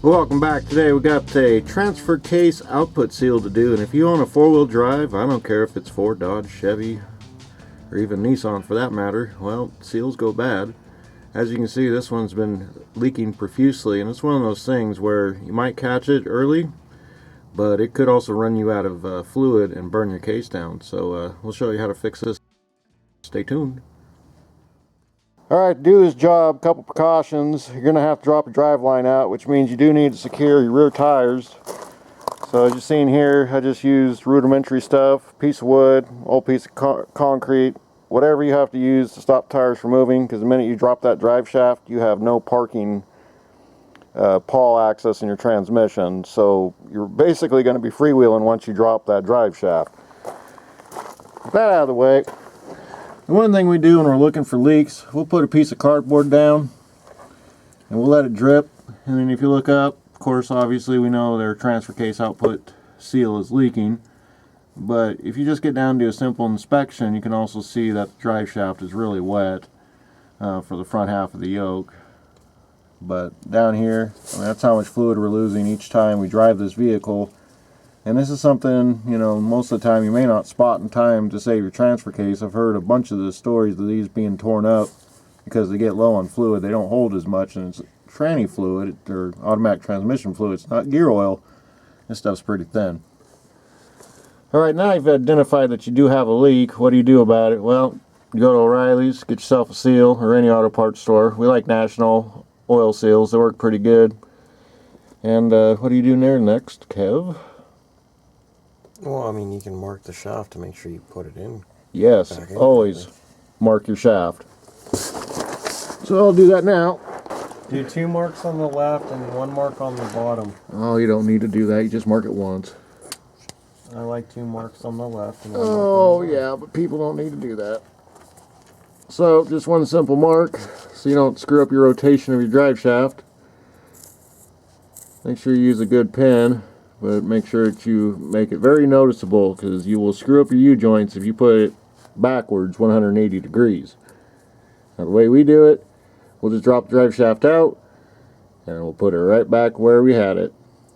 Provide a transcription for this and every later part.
Welcome back. Today we got a transfer case output seal to do, and if you own a four-wheel drive, I don't care if it's Ford, Dodge, Chevy, or even Nissan for that matter, well, seals go bad. As you can see, this one's been leaking profusely, and it's one of those things where you might catch it early, but it could also run you out of fluid and burn your case down. So we'll show you how to fix this. Stay tuned. Alright, to do this job, couple precautions. You're going to have to drop your drive line out, which means you do need to secure your rear tires. So as you're seeing here, I just used rudimentary stuff, piece of wood, old piece of concrete, whatever you have to use to stop tires from moving, because the minute you drop that drive shaft, you have no parking pawl access in your transmission. So you're basically going to be freewheeling once you drop that drive shaft. With that out of the way, the one thing we do when we're looking for leaks, we'll put a piece of cardboard down and we'll let it drip, and then if you look up, of course obviously we know their transfer case output seal is leaking, but if you just get down to a simple inspection, you can also see that the drive shaft is really wet for the front half of the yoke. But down here, that's how much fluid we're losing each time we drive this vehicle. And this is something, you know, most of the time you may not spot in time to save your transfer case. I've heard a bunch of the stories of these being torn up because they get low on fluid. They don't hold as much, and it's tranny fluid, or automatic transmission fluid. It's not gear oil. This stuff's pretty thin. Alright, now you've identified that you do have a leak. What do you do about it? Well, you go to O'Reilly's, get yourself a seal, or any auto parts store. We like National oil seals. They work pretty good. And what do you do there next, Kev? Well, I mean, you can mark the shaft to make sure you put it in. Yes, always mark your shaft. So I'll do that now. Do 2 marks on the left and 1 mark on the bottom. Oh, you don't need to do that. You just mark it once. I like 2 marks on the left and 1 mark Oh, on the right. yeah, but people don't need to do that. So just one simple mark so you don't screw up your rotation of your drive shaft. Make sure you use a good pen, but make sure that you make it very noticeable, because you will screw up your U-joints if you put it backwards 180 degrees. Now the way we do it, we'll just drop the drive shaft out and we'll put it right back where we had it.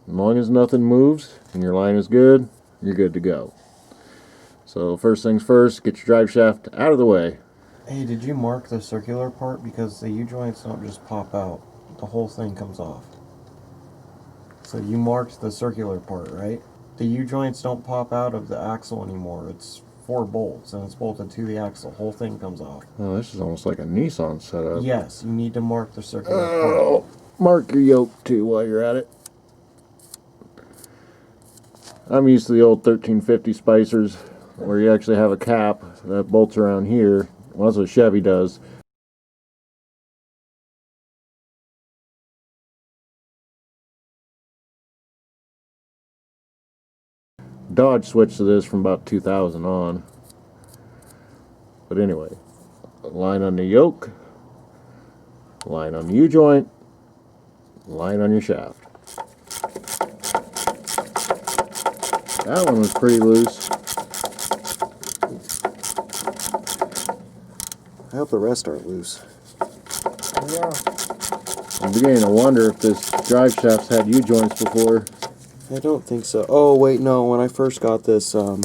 As long as nothing moves and your line is good, you're good to go. So first things first, get your drive shaft out of the way. Hey, did you mark the circular part? Because the U-joints don't just pop out. The whole thing comes off. So you marked the circular part, right? The U-joints don't pop out of the axle anymore. It's 4 bolts, and it's bolted to the axle. The whole thing comes off. Oh, this is almost like a Nissan setup. Yes, you need to mark the circular part. Mark your yoke too while you're at it. I'm used to the old 1350 spicers, where you actually have a cap that bolts around here. Well, that's what Chevy does. Dodge switched to this from about 2000 on. But anyway, line on the yoke, line on the U-joint, line on your shaft. That one was pretty loose. I hope the rest aren't loose. Yeah. I'm beginning to wonder if this drive shaft's had U-joints before. I don't think so. Oh, wait, no. When I first got this, when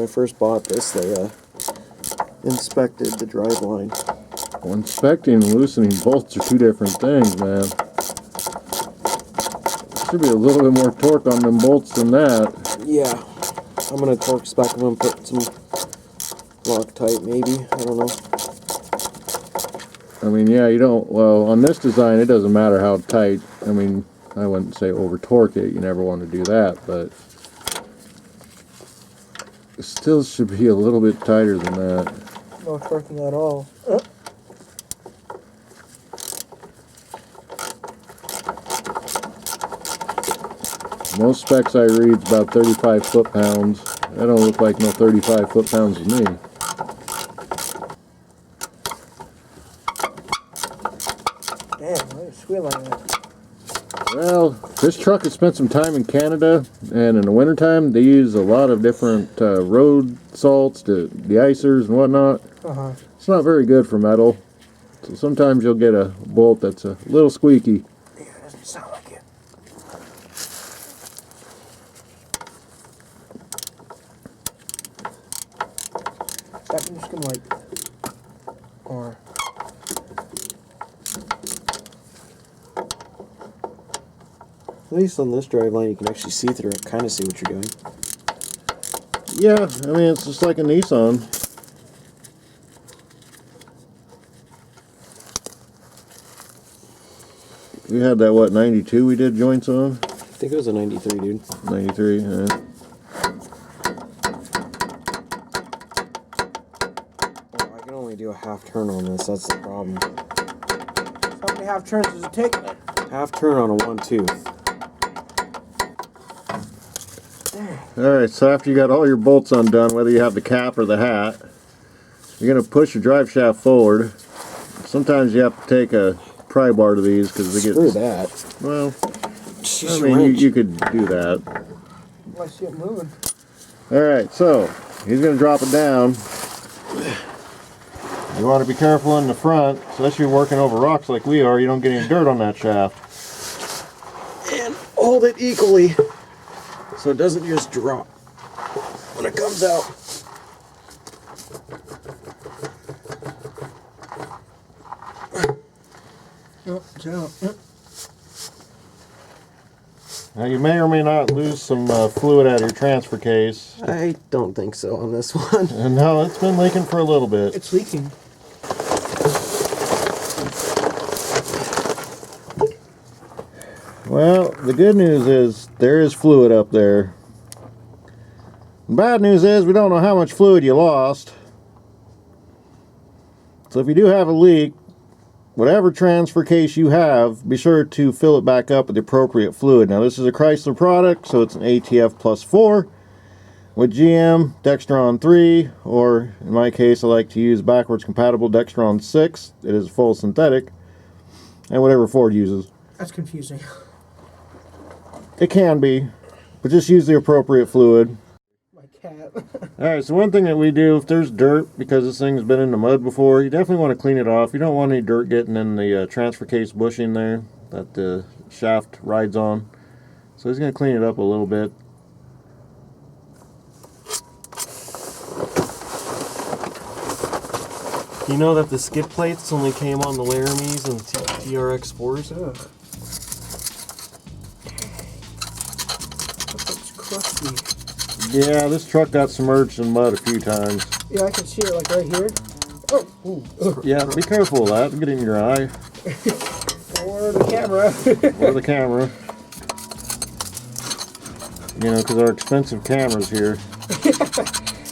I first bought this, they inspected the drive line. Well, inspecting and loosening bolts are 2 different things, man. There should be a little bit more torque on them bolts than that. Yeah. I'm going to torque spec them and put some Loctite, maybe. I don't know. I mean, yeah, you don't, well, on this design, it doesn't matter how tight. I mean, I wouldn't say over torque it. You never want to do that, but it still should be a little bit tighter than that. No torquing at all. Most specs I read is about 35 foot-pounds. That don't look like no 35 foot-pounds to me. Damn, why is squeal like that? Well, this truck has spent some time in Canada, and in the wintertime they use a lot of different road salts, to de-icers and whatnot. It's not very good for metal, so sometimes you'll get a bolt that's a little squeaky. Yeah, it doesn't sound like I'm just gonna like, or At least on this drive line, you can actually see through it, kind of see what you're doing. Yeah, I mean, it's just like a Nissan. We had that, what, 92 we did joints on? I think it was a 93, dude. 93, Oh, I can only do a half turn on this, that's the problem. how many half turns does it take then? Half turn on a 1-2. Alright, so after you got all your bolts undone, whether you have the cap or the hat, you're going to push your drive shaft forward. Sometimes you have to take a pry bar to these because they get... Screw that. Well, Just I use your mean, wrench. you could do that. I see it moving. Alright, so he's going to drop it down. You want to be careful in the front, especially working over rocks like we are, you don't get any dirt on that shaft. And hold it equally so it doesn't just drop when it comes out. Oh, it's out. Yep. Now you may or may not lose some fluid out of your transfer case. I don't think so on this one. And no, it's been leaking for a little bit. It's leaking. Well, the good news is there is fluid up there. The bad news is we don't know how much fluid you lost. So if you do have a leak, whatever transfer case you have, be sure to fill it back up with the appropriate fluid. Now this is a Chrysler product, so it's an ATF plus 4 with GM Dextron 3, or in my case I like to use backwards compatible Dextron 6. It is full synthetic, and whatever Ford uses. That's confusing. It can be, but just use the appropriate fluid. My cat. Alright, so one thing that we do, if there's dirt, because this thing's been in the mud before, you definitely want to clean it off. You don't want any dirt getting in the transfer case bushing there that the shaft rides on. So he's going to clean it up a little bit. You know that the skid plates only came on the Laramies and TRX4s? Ugh. It's crusty. Yeah, this truck got submerged in mud a few times. Yeah, I can see it like right here. Oh, ooh. Ugh. Yeah, be careful of that. Get in your eye Or the camera. or the camera. You know, because our expensive camera's here.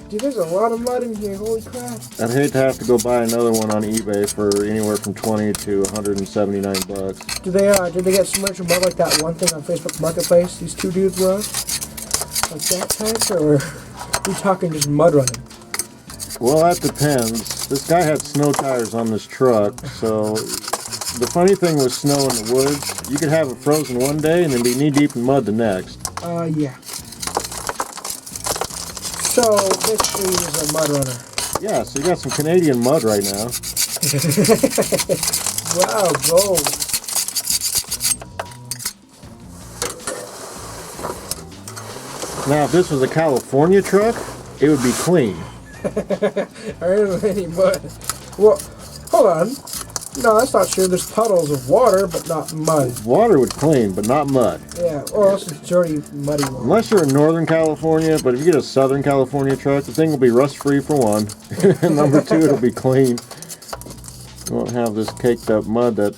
Dude, there's a lot of mud in here. Holy crap. I'd hate to have to go buy another one on eBay for anywhere from 20 to 179 bucks. Did they get submerged in mud like that one thing on Facebook Marketplace? These two dudes were like that type, or are we talking just mud running? Well, that depends. This guy had snow tires on this truck, so the funny thing with snow in the woods, you could have it frozen one day and then be knee deep in mud the next. Yeah. So basically, he's a mud runner. Yeah, so you got some Canadian mud right now. Wow, gold. Now, if this was a California truck, it would be clean. There isn't any mud. Well, hold on. No, that's not true. There's puddles of water, but not mud. Water would clean, but not mud. Yeah, or else it's dirty, muddy water. Unless you're in Northern California, but if you get a Southern California truck, the thing will be rust-free for one. And number two, it'll be clean. You won't have this caked up mud that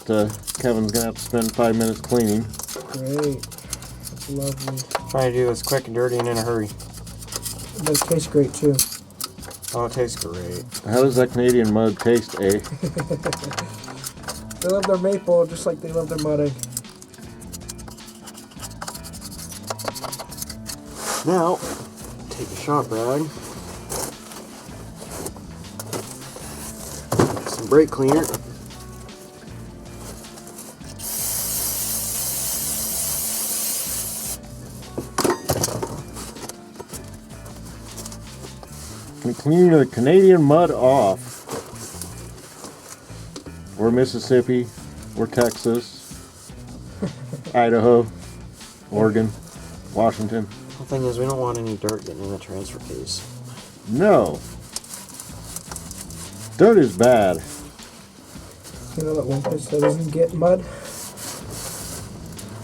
Kevin's going to have to spend 5 minutes cleaning. Great. That's lovely. Trying to do this quick and dirty and in a hurry. It does taste great, too. Oh, it tastes great. How does that Canadian mud taste, eh? They love their maple just like they love their mud egg. Now, take a shop rag. Some brake cleaner. And clean the Canadian mud off. Or Mississippi, or Texas, Idaho, Oregon, Washington. The thing is, we don't want any dirt getting in the transfer case. No. Dirt is bad. You know that one place that doesn't get mud?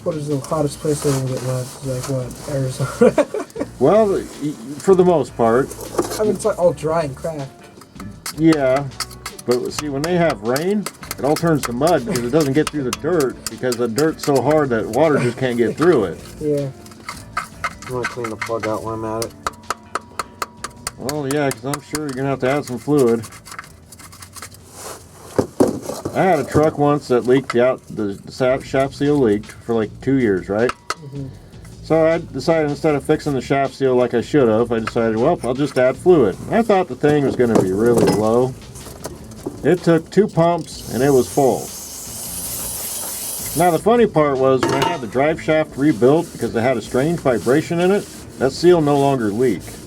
What is the hottest place that doesn't get mud? It's like what? Arizona? Well, for the most part, I mean, it's like all dry and cracked. yeah. But see, when they have rain, it all turns to mud because it doesn't get through the dirt because the dirt's so hard that water just can't get through it. Yeah. I'm gonna clean the plug out while I'm at it. Well, yeah, because I'm sure you're going to have to add some fluid. I had a truck once that leaked out, the shaft seal leaked for like 2 years, right? Mm-hmm. So I decided instead of fixing the shaft seal like I should have, I decided, well, I'll just add fluid. I thought the thing was going to be really low. It took 2 pumps and it was full. Now the funny part was when I had the drive shaft rebuilt because it had a strange vibration in it, that seal no longer leaked.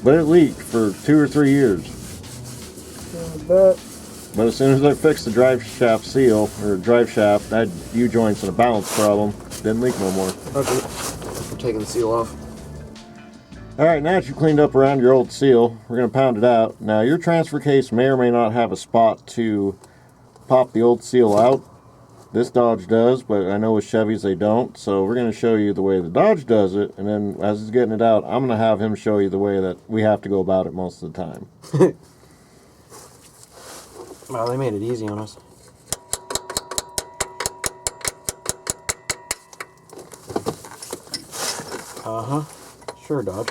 But it leaked for 2 or 3 years. Yeah, but But as soon as I fixed the drive shaft seal, or drive shaft, I had U-joints and a balance problem. Didn't leak no more. Okay. We're taking the seal off. Alright, now that you cleaned up around your old seal, we're going to pound it out. Now your transfer case may or may not have a spot to pop the old seal out. This Dodge does, but I know with Chevys they don't. So we're going to show you the way the Dodge does it, and then as he's getting it out, I'm going to have him show you the way that we have to go about it most of the time. Wow, they made it easy on us. Uh-huh. Sure, Dodge.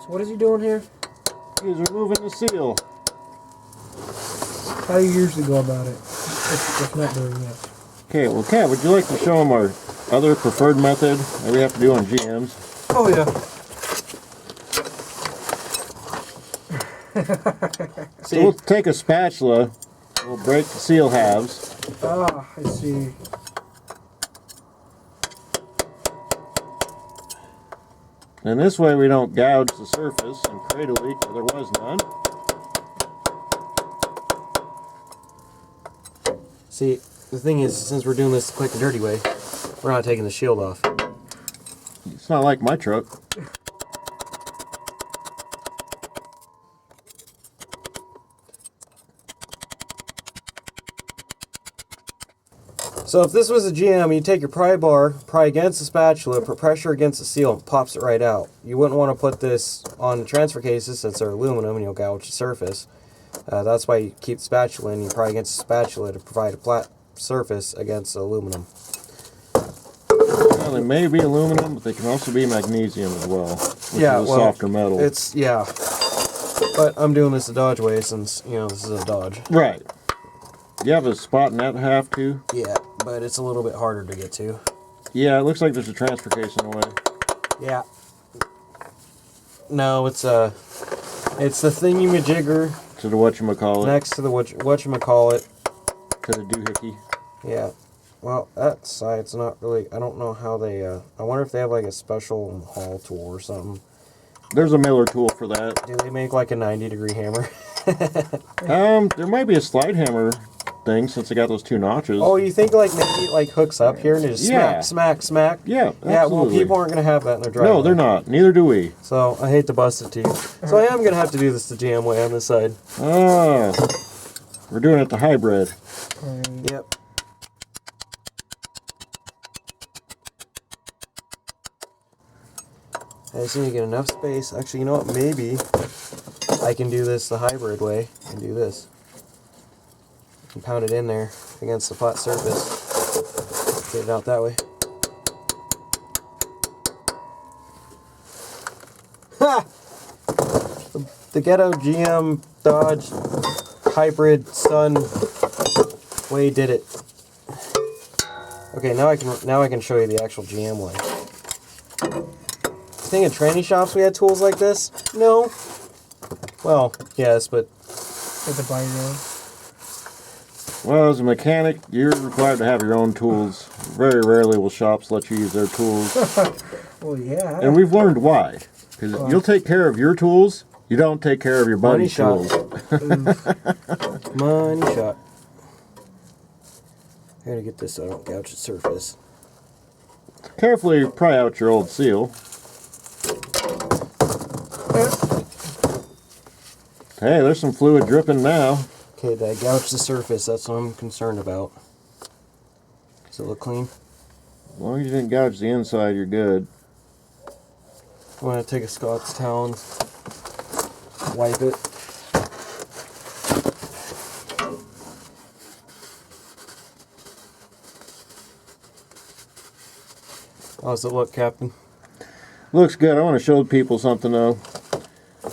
so what is he doing here? He's removing the seal. How do you usually go about it? If not doing this. Okay, well, Kat, would you like to show him our other preferred method that we have to do on GMs? Oh, yeah. So we'll take a spatula, we'll break the seal halves. Ah, I see. And this way we don't gouge the surface and create a leak where there was none. See, the thing is, since we're doing this the quick and dirty way, we're not taking the shield off. It's not like my truck. So if this was a GM, you take your pry bar, pry against the spatula, put pressure against the seal, and it pops it right out. You wouldn't want to put this on transfer cases since they're aluminum and you'll gouge the surface. That's why you keep the spatula in. You pry against the spatula to provide a flat surface against the aluminum. Well, they may be aluminum, but they can also be magnesium as well, which Yeah, is a well, softer metal. It's, yeah. But I'm doing this the Dodge way since, you know, this is a Dodge. Right. You have a spot in that half too? Yeah, but it's a little bit harder to get to. Yeah, it looks like there's a transfer case in the way. Yeah. No, it's the thingy-majigger To the whatchamacallit. next to the whatchamacallit. To the doohickey. Yeah. Well, that side's not really... I don't know how they... I wonder if they have like a special haul tool or something. There's a Miller tool for that. Do they make like a 90-degree hammer? There might be a slide hammer thing since they got those 2 notches. Oh, you think like maybe it like hooks up here and it just Yeah. smack, smack, smack? Yeah, Yeah, well, absolutely. people aren't going to have that in their driveway. No, they're not. Neither do we. So, I hate to bust it to you. So, I am going to have to do this the GM way on this side. Ah, we're doing it the hybrid. Yep. I just need to get enough space. Actually, you know what? Maybe I can do this the hybrid way and do this. And pound it in there against the flat surface. Get it out that way. Ha! The ghetto GM Dodge hybrid Sun way did it. Okay, now I can show you the actual GM way. You think in tranny shops we had tools like this? No. Well, yes, but Get the buy your own. Well, as a mechanic, you're required to have your own tools. Very rarely will shops let you use their tools. Well, yeah. And we've learned why. Because you'll take care of your tools, you don't take care of your buddy's Money tools. shot. Money shot. I gotta get this so I don't gouge the surface. Carefully pry out your old seal. Hey, there's some fluid dripping now. Okay, did I gouge the surface? That's what I'm concerned about. Does it look clean? As long as you didn't gouge the inside, you're good. I'm gonna take a Scott's towel and wipe it. How's it look, Captain? Looks good. I want to show people something though.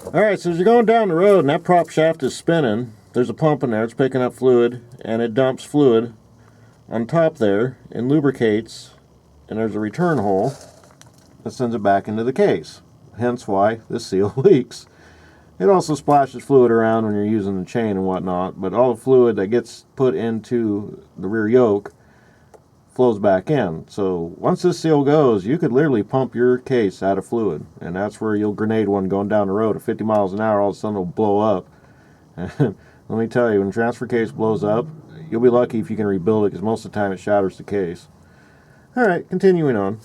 Alright, so as you're going down the road and that prop shaft is spinning, there's a pump in there, it's picking up fluid, and it dumps fluid on top there and lubricates, and there's a return hole that sends it back into the case. Hence why this seal leaks. It also splashes fluid around when you're using the chain and whatnot, but all the fluid that gets put into the rear yoke flows back in. So once this seal goes, you could literally pump your case out of fluid, and that's where you'll grenade one going down the road at 50 miles an hour. All of a sudden it'll blow up. And let me tell you, when a transfer case blows up, you'll be lucky if you can rebuild it, because most of the time it shatters the case. Alright, continuing on.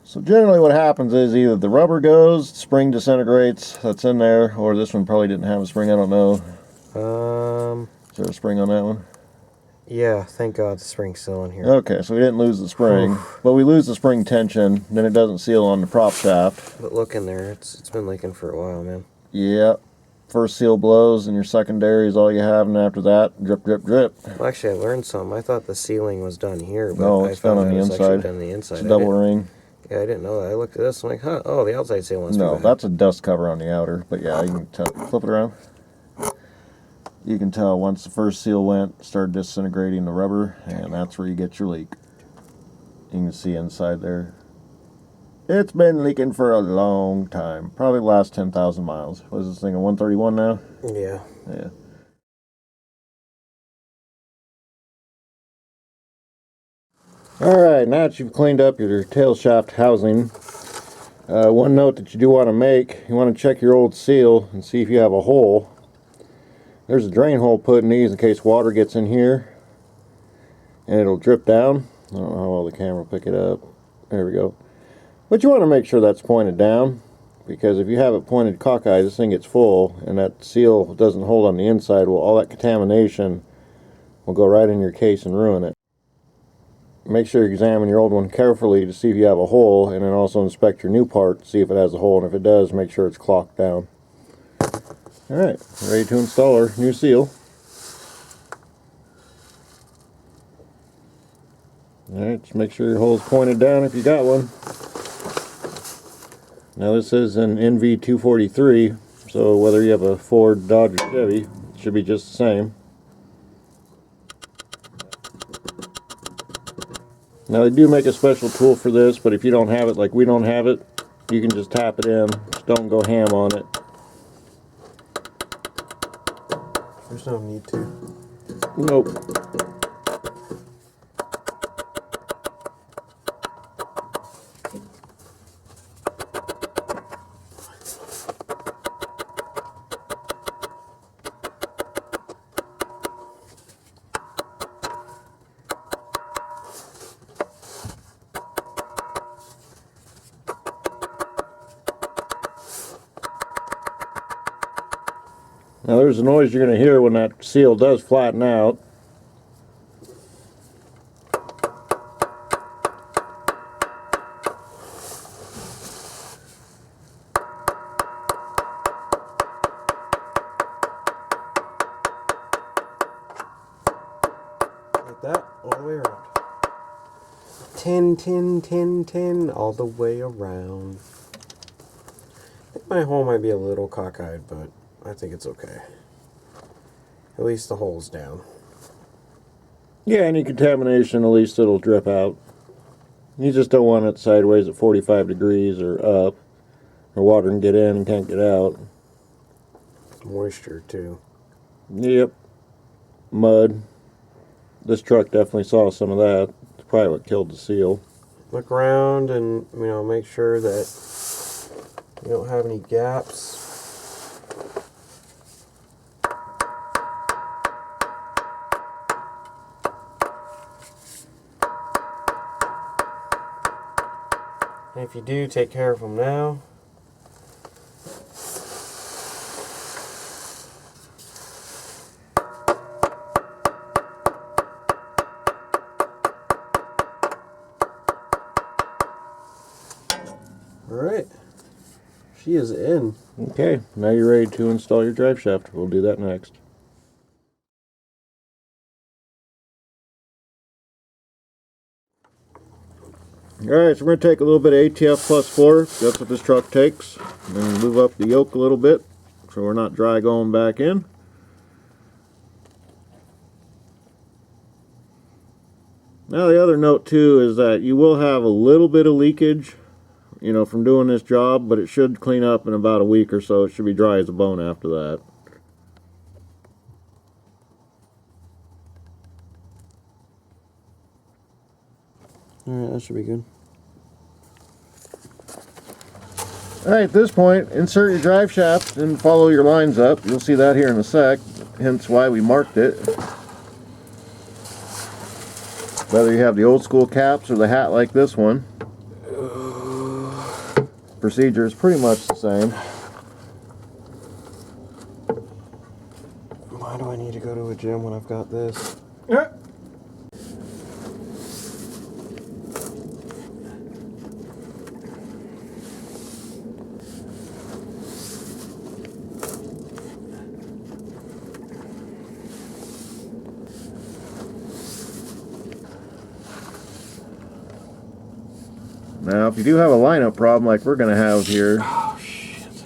So generally what happens is either the rubber goes, spring disintegrates, that's in there, or this one probably didn't have a spring, I don't know. Is there a spring on that one? Yeah, thank God the spring's still in here. Okay, so we didn't lose the spring, but we lose the spring tension, then it doesn't seal on the prop shaft. But look in there, it's been leaking for a while, man. Yeah, first seal blows and your secondary is all you have, and after that, drip, drip, drip. Well, actually, I learned something. I thought the sealing was done here, but No, I it's done found on out the it's actually inside. done on the inside. It's a double ring. Yeah, I didn't know that. I looked at this, I'm like, huh, oh, the outside seal must be No, bad. that's a dust cover on the outer, but yeah, you can tell. Flip it around. You can tell once the first seal went, started disintegrating the rubber, and that's where you get your leak. You can see inside there. It's been leaking for a long time, probably the last 10,000 miles. What is this thing, a 131 now? Yeah. Yeah. Alright, now that you've cleaned up your tail shaft housing, one note that you do want to make, you want to check your old seal and see if you have a hole. There's a drain hole put in these in case water gets in here and it'll drip down. I don't know how well the camera will pick it up. There we go. But you want to make sure that's pointed down, because if you have it pointed cockeyed, this thing gets full and that seal doesn't hold on the inside, well, all that contamination will go right in your case and ruin it. Make sure you examine your old one carefully to see if you have a hole, and then also inspect your new part to see if it has a hole, and if it does, make sure it's clocked down. Alright, ready to install our new seal. Alright, just make sure your hole's pointed down if you got one. Now this is an NV243, so whether you have a Ford, Dodge, or Chevy, it should be just the same. Now they do make a special tool for this, but if you don't have it like we don't have it, you can just tap it in. Just don't go ham on it. There's no need to. Nope. Now there's a noise you're going to hear when that seal does flatten out. Like that, all the way around. Tin, tin, tin, tin, all the way around. I think my hole might be a little cockeyed, but I think it's okay. At least the hole's down. Yeah, any contamination, at least it'll drip out. You just don't want it sideways at 45 degrees or up, or water can get in and can't get out. Moisture, too. Yep. Mud. This truck definitely saw some of that. It's probably what killed the seal. Look around and, make sure that you don't have any gaps. And if you do, take care of them now. Alright. She is in. Okay, now you're ready to install your drive shaft. We'll do that next. Alright, so we're going to take a little bit of ATF plus 4. That's what this truck takes. And then move up the yoke a little bit so we're not dry going back in. Now the other note too is that you will have a little bit of leakage, you know, from doing this job, but it should clean up in about a week or so. It should be dry as a bone after that. Alright, that should be good. Alright, at this point, insert your drive shaft and follow your lines up. You'll see that here in a sec, hence why we marked it. Whether you have the old school caps or the hat like this one, procedure is pretty much the same. Why do I need to go to a gym when I've got this? Now, if you do have a lineup problem like we're going to have here,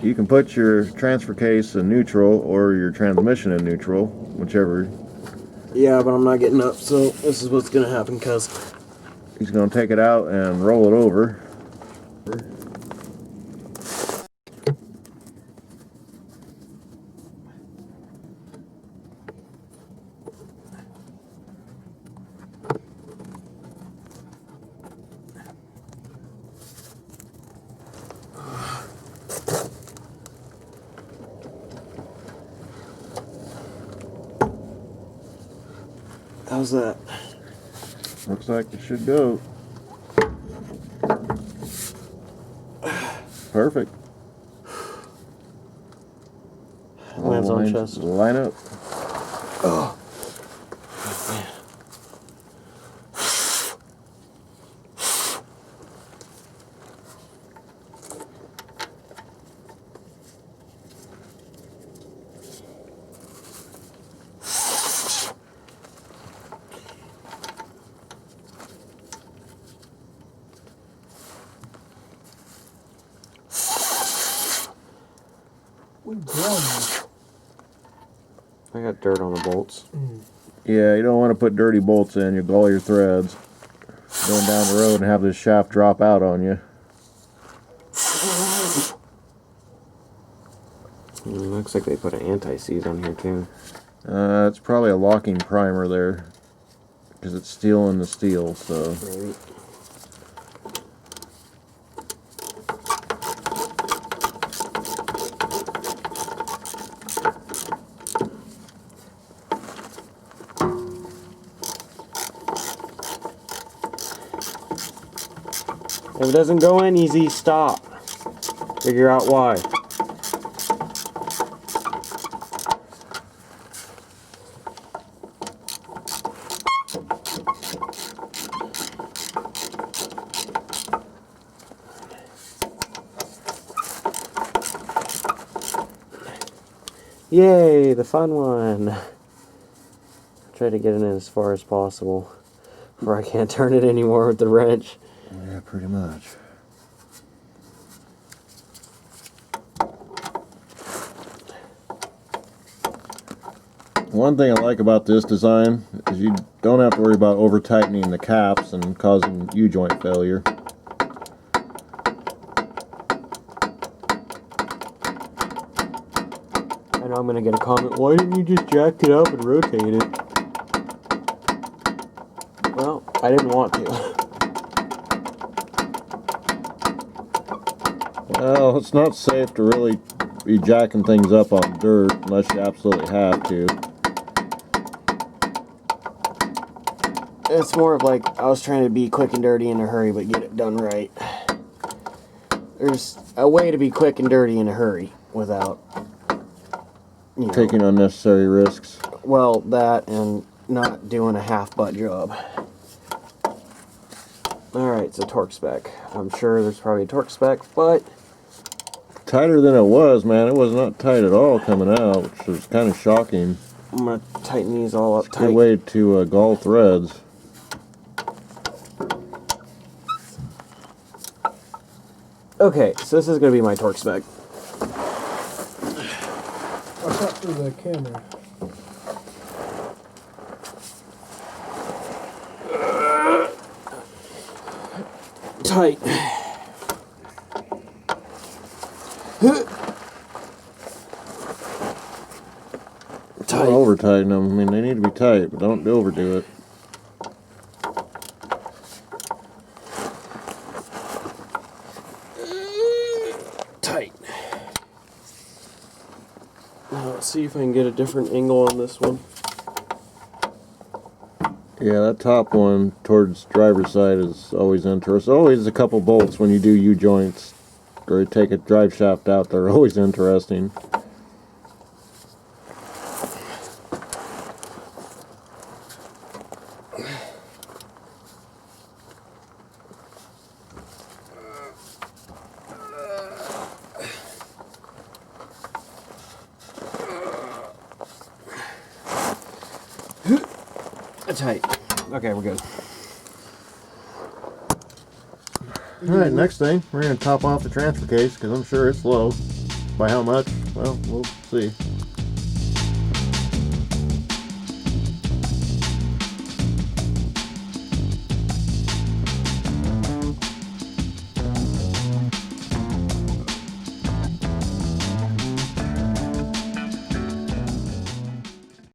you can put your transfer case in neutral or your transmission in neutral, whichever. Yeah, but I'm not getting up, so this is what's gonna happen, cuz. He's going to take it out and roll it over. How's that? Looks like it should go. Perfect. Lands on chest. Line up. Oh. I got dirt on the bolts. Yeah, you don't want to put dirty bolts in. You'll gall your threads. Going down the road and have this shaft drop out on you. Looks like they put an anti-seize on here too. It's probably a locking primer there. Because it's steel in the steel, so. Maybe. If it doesn't go in easy, stop. Figure out why. Yay, the fun one. Try to get it in as far as possible before I can't turn it anymore with the wrench. Yeah, pretty much. One thing I like about this design is you don't have to worry about over tightening the caps and causing U-joint failure. I know I'm gonna get a comment, why didn't you just jack it up and rotate it? Well, I didn't want to. Well, it's not safe to really be jacking things up on dirt unless you absolutely have to. It's more of like, I was trying to be quick and dirty in a hurry, but get it done right. there's a way to be quick and dirty in a hurry without, you know, Taking unnecessary risks. well, that and not doing a half-butt job. Alright, so torque spec. I'm sure there's probably a torque spec, but Tighter than it was, man. It was not tight at all coming out, which was kind of shocking. I'm going to tighten these all up Good tight. way to gall threads. Okay, so this is going to be my torque spec. Watch out through the camera. Tight. Don't over tighten them. I mean, they need to be tight, but don't overdo it. Tight. Now let's see if I can get a different angle on this one. Yeah, that top one towards driver's side is always interesting. Always a couple bolts when you do U-joints or take a drive shaft out. They're always interesting. Tight. Okay, we're good. Alright, next thing, we're going to top off the transfer case because I'm sure it's low. By how much? Well, we'll see.